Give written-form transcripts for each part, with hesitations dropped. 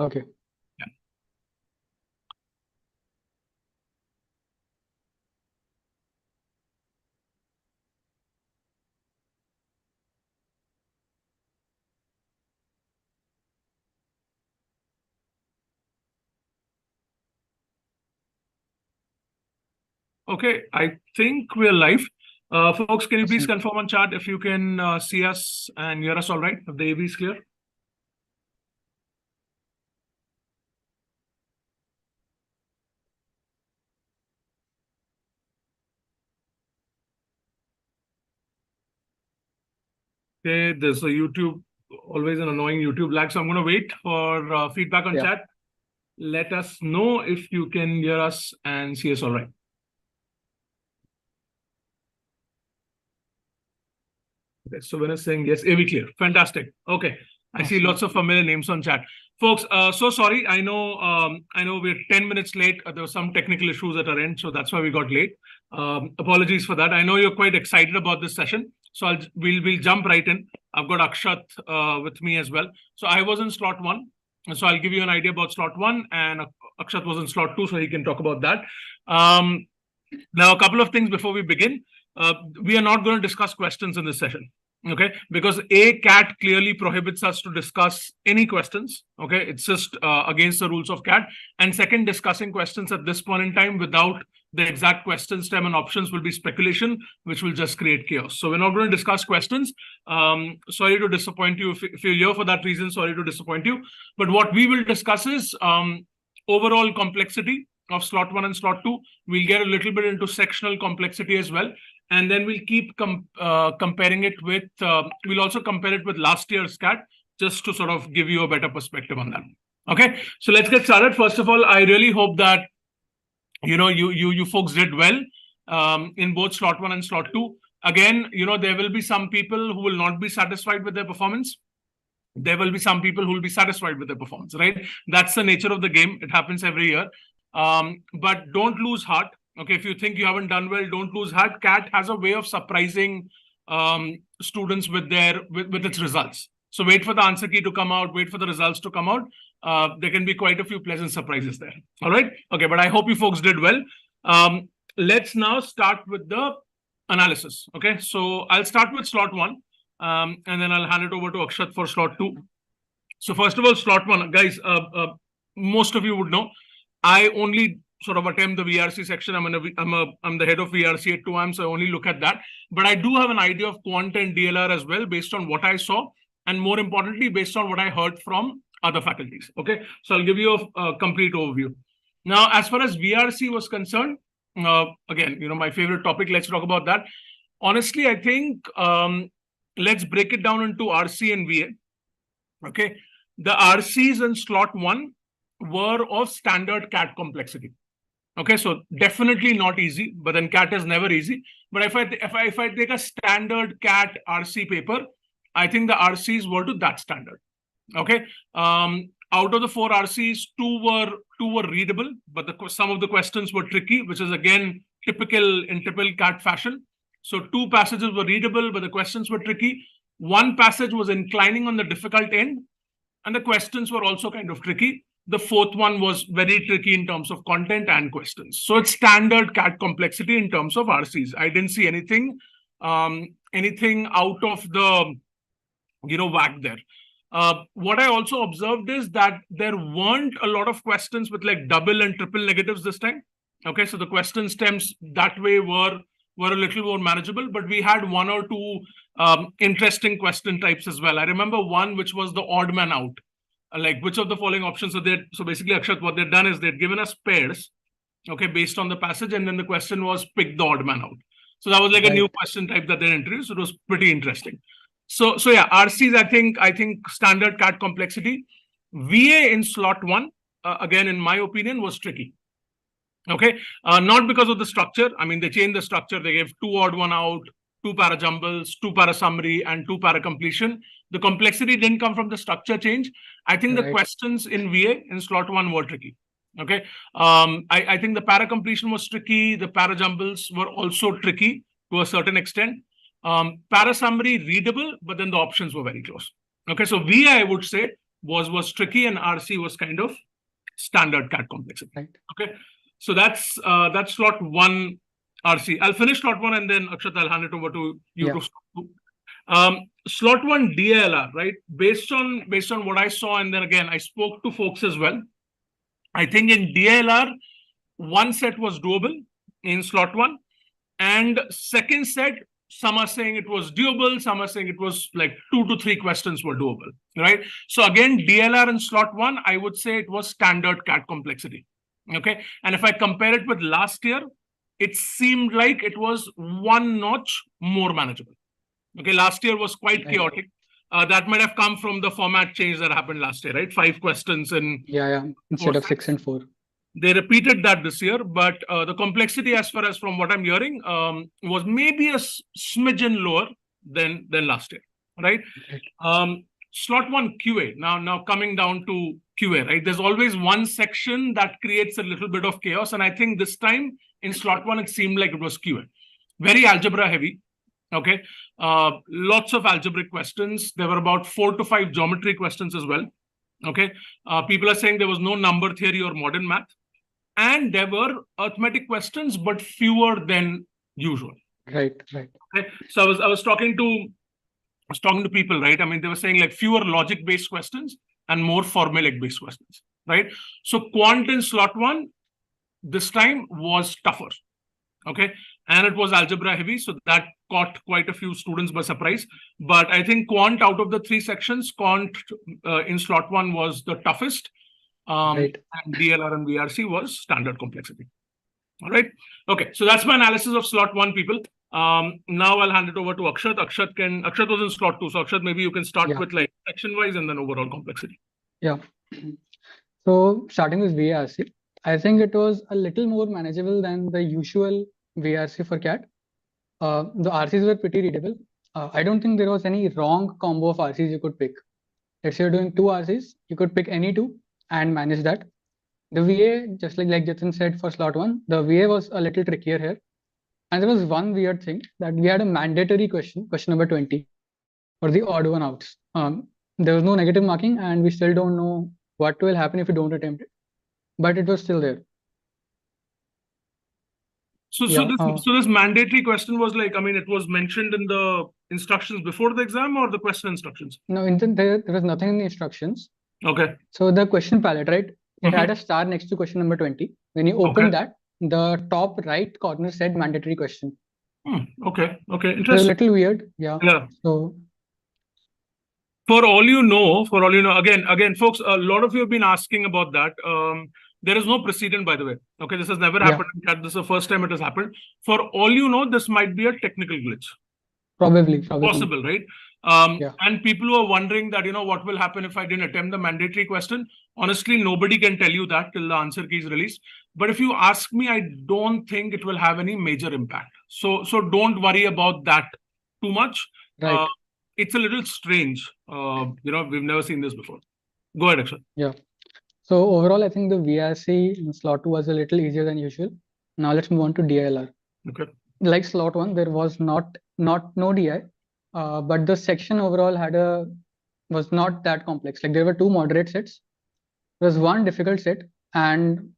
Okay. Yeah. Okay, I think we're live. Folks, can you please confirm on chat if you can see us and hear us all right? If the AV is clear. Okay, there's a YouTube, always an annoying YouTube lag. So I'm going to wait for feedback on chat. Let us know if you can hear us and see us all right. Okay, so when I'm saying yes, AV clear. Fantastic. Okay. I see lots of familiar names on chat. Folks, so sorry. I know we're 10 minutes late. There were some technical issues at our end, so that's why we got late. Apologies for that. I know you're quite excited about this session, so we'll jump right in. I've got Akshat with me as well. So I was in slot 1, so I'll give you an idea about slot 1, and Akshat was in slot 2, so he can talk about that. Now, a couple of things before we begin. We are not going to discuss questions in this session. Okay, because CAT clearly prohibits us to discuss any questions. Okay, it's just against the rules of CAT. And second, discussing questions at this point in time without the exact question stem and options will be speculation, which will just create chaos. So we're not going to discuss questions. Sorry to disappoint you. If you're here for that reason, sorry to disappoint you. But what we will discuss is overall complexity of slot 1 and slot 2. We'll get a little bit into sectional complexity as well. And then we'll keep comparing it with, we'll also compare it with last year's CAT, just to sort of give you a better perspective on that. Okay, so let's get started. First of all, I really hope that, you folks did well in both slot 1 and slot 2. Again, there will be some people who will not be satisfied with their performance. There will be some people who will be satisfied with their performance, right? That's the nature of the game. It happens every year. But don't lose heart. Okay, if you think you haven't done well, don't lose heart. CAT has a way of surprising students with its results. So wait for the answer key to come out, wait for the results to come out. There can be quite a few pleasant surprises there. All right. Okay, but I hope you folks did well. Let's now start with the analysis. Okay, so I'll start with slot 1 and then I'll hand it over to Akshat for slot 2. So first of all, slot 1, guys, most of you would know, I only sort of attempt the VARC section. I'm the head of VARC at 2AM, so I only look at that. But I do have an idea of Quant and DLR as well, based on what I saw, and more importantly, based on what I heard from other faculties. Okay, so I'll give you a complete overview. Now, as far as VARC was concerned, again, my favorite topic. Let's talk about that. Honestly, I think let's break it down into RC and VA. Okay, the RCs in slot 1 were of standard CAT complexity. Okay, so definitely not easy, but then CAT is never easy. But if I take a standard CAT RC paper, I think the RCs were to that standard. Okay, out of the 4 RCs, two were readable, but some of the questions were tricky, which is again typical CAT fashion. So 2 passages were readable, but the questions were tricky. 1 passage was inclining on the difficult end, and the questions were also kind of tricky. The 4th one was very tricky in terms of content and questions. So it's standard CAT complexity in terms of RCs. I didn't see anything out of the, whack there. What I also observed is that there weren't a lot of questions with like double and triple negatives this time. Okay, so the question stems that way were a little more manageable, but we had 1 or 2 interesting question types as well. I remember one which was the odd man out. Like which of the following options are there? So basically, Akshat, what they've done is they've given us pairs, okay, based on the passage, and then the question was pick the odd man out. So that was like a new question type that they introduced. So it was pretty interesting. So yeah, RCs, I think standard CAT complexity. VA in slot 1, again, in my opinion, was tricky. Okay, not because of the structure. I mean, they changed the structure. They gave 2 odd one out, 2 para jumbles, 2 para summary, and 2 para completion. The complexity didn't come from the structure change. I think the questions in VA in slot 1 were tricky. Okay, I think the para completion was tricky. The para jumbles were also tricky to a certain extent. Para summary readable, but then the options were very close. Okay, so VA, I would say, was tricky, and RC was kind of standard CAT complexity. Right. Okay. So that's slot 1 RC. I'll finish slot 1 and then Akshat, I'll hand it over to you Yeah. to slot 2. Slot 1 DLR, right? Based on what I saw, and then again I spoke to folks as well. I think in DLR, one set was doable in slot 1, and second set, some are saying it was doable, some are saying it was like 2 to 3 questions were doable, right? So again, DLR in slot 1, I would say it was standard CAT complexity. Okay. And if I compare it with last year, it seemed like it was 1 notch more manageable. Okay. Last year was quite chaotic. That might have come from the format change that happened last year, right? 5 questions in instead of 6 and 4. They repeated that this year, but the complexity, as far as from what I'm hearing, was maybe a smidgen lower than last year, right? Slot 1 QA. Now coming down to QA, right? There's always one section that creates a little bit of chaos, and I think this time in slot 1 it seemed like it was QA, very algebra heavy. Okay, lots of algebraic questions. There were about 4 to 5 geometry questions as well. Okay, people are saying there was no number theory or modern math. And there were arithmetic questions, but fewer than usual. Right. Okay. So I was talking to people, right? I mean, they were saying like fewer logic-based questions and more formulaic-based questions, right? So Quant in slot 1 this time was tougher. Okay. And it was algebra heavy, so that caught quite a few students by surprise. But I think Quant, out of the 3 sections, Quant in slot 1 was the toughest. And DLR and VRC was standard complexity. All right. Okay. So that's my analysis of slot 1, people. Now I'll hand it over to Akshat. Akshat was in slot 2. So Akshat, maybe you can start with like section wise and then overall complexity. Yeah. So starting with VRC, I think it was a little more manageable than the usual VRC for CAT. The RCs were pretty readable. I don't think there was any wrong combo of RCs you could pick. Let's say you're doing 2 RCs, you could pick any 2 and manage that. The VA, just like Jatin said for slot 1, the VA was a little trickier here. And there was one weird thing that we had a mandatory question number 20, for the odd one outs. There was no negative marking, and we still don't know what will happen if you don't attempt it, but it was still there. So this mandatory question was like, I mean, it was mentioned in the instructions before the exam or the question instructions? No, there was nothing in the instructions. Okay. So the question palette, right? It had a star next to question number 20. When you open that, the top right corner said mandatory question. Okay. Interesting. It's a little weird. Yeah. So for all you know, again, folks, a lot of you have been asking about that. There is no precedent, by the way. Okay, this has never happened in CAT. This is the first time it has happened. For all you know, this might be a technical glitch. Probably. Possible, right? And people who are wondering that, what will happen if I didn't attempt the mandatory question? Honestly, nobody can tell you that till the answer key is released. But if you ask me, I don't think it will have any major impact. So don't worry about that too much. Right. It's a little strange. We've never seen this before. Go ahead, Akshat. Yeah. So overall, I think the VRC in slot 2 was a little easier than usual. Now let's move on to DLR. Okay. Like slot 1, there was no DI, but the section overall was not that complex. Like there were 2 moderate sets. There was 1 difficult set and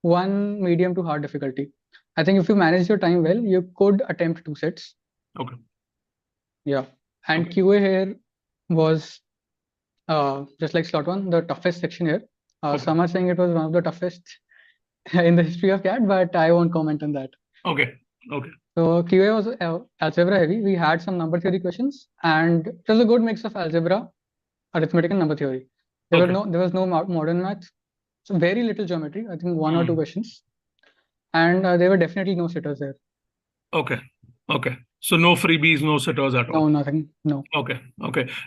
1 medium to hard difficulty. I think if you manage your time well, you could attempt 2 sets. Okay. Yeah. And QA here was just like slot 1, the toughest section here. Some are saying it was one of the toughest in the history of CAT, but I won't comment on that. Okay. So QA was algebra heavy. We had some number theory questions, and it was a good mix of algebra, arithmetic, and number theory. There was no modern math. So very little geometry. I think 1 or 2 questions, and there were definitely no sitters there. Okay. So no freebies, no sitters at all. No, nothing. No. Okay.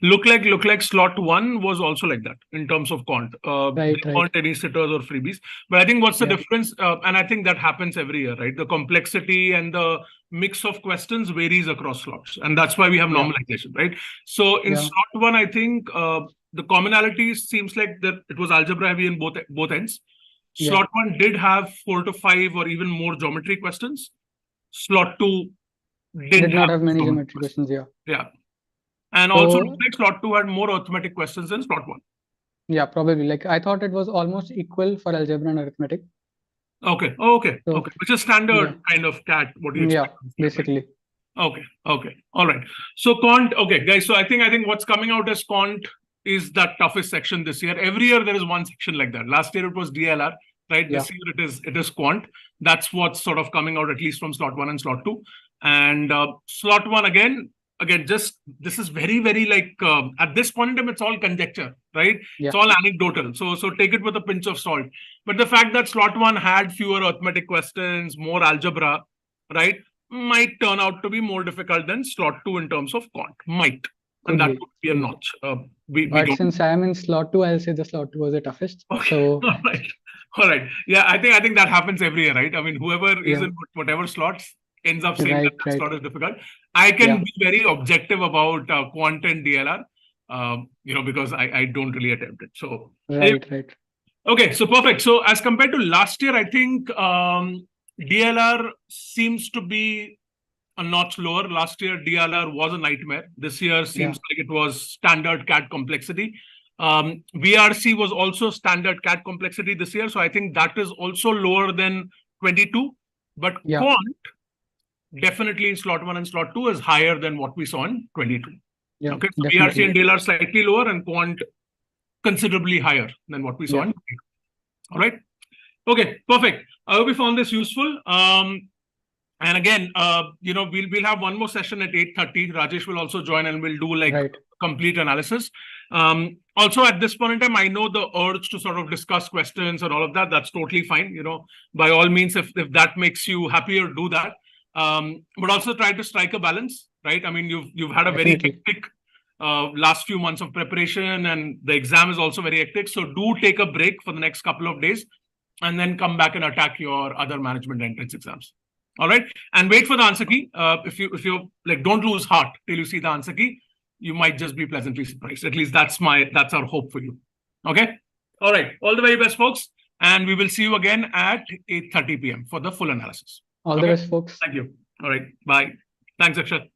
Look like slot 1 was also like that in terms of Quant. There weren't any sitters or freebies. But I think what's the difference? And I think that happens every year, right? The complexity and the mix of questions varies across slots, and that's why we have normalization, right? So in slot 1, I think the commonality seems like that it was algebra heavy in both ends. Slot 1 did have 4 to 5 or even more geometry questions. Slot 2 did not have many geometry questions. Yeah. And also, like slot 2 had more arithmetic questions than slot 1. Yeah, probably. Like I thought it was almost equal for algebra and arithmetic. Okay. Okay. So, Okay. Which is standard yeah. kind of CAT, what do you Yeah, expect? basically. Okay. Okay. All right. So Quant, okay, guys. So I think what's coming out as Quant is the toughest section this year. Every year there is one section like that. Last year it was DLR, right? Yeah. This year it is Quant. That's what's sort of coming out, at least from slot 1 and slot 2. And slot 1 again, just this is very, very like at this point in time, it's all conjecture, right? Yeah. It's all anecdotal. So take it with a pinch of salt. But the fact that slot 1 had fewer arithmetic questions, more algebra, right, might turn out to be more difficult than slot 2 in terms of Quant. Might. And that could be a notch. We But don't. since I am in slot 2, I'll say the slot 2 was the toughest. Okay. So All right. All right. Yeah, I think that happens every year, right? I mean, whoever is in whatever slots ends up saying that slot is difficult. I can be very objective about Quant and DLR, because I don't really attempt it. So right. Okay, so perfect. So as compared to last year, I think DLR seems to be a notch lower. Last year, DLR was a nightmare. This year seems like it was standard CAT complexity. VRC was also standard CAT complexity this year. So I think that is also lower than 22. But Quant, definitely in slot 1 and slot 2 is higher than what we saw in 22. Yeah, okay, so VRC and DLR slightly lower and Quant considerably higher than what we saw in 22. All right. Okay, perfect. I hope you found this useful. And again, we'll have one more session at 8:30. Rajesh will also join and we'll do like complete analysis. Also, at this point in time, I know the urge to sort of discuss questions and all of that. That's totally fine. By all means, if that makes you happier, do that. But also try to strike a balance, right? I mean, you've had a very hectic last few months of preparation, and the exam is also very hectic. So do take a break for the next couple of days, and then come back and attack your other management entrance exams. All right, and wait for the answer key. If you like, don't lose heart till you see the answer key. You might just be pleasantly surprised. At least that's our hope for you. Okay. All right. All the very best, folks, and we will see you again at 8:30 p.m. for the full analysis. All the best, folks. Thank you. All right. Bye. Thanks, Akshat.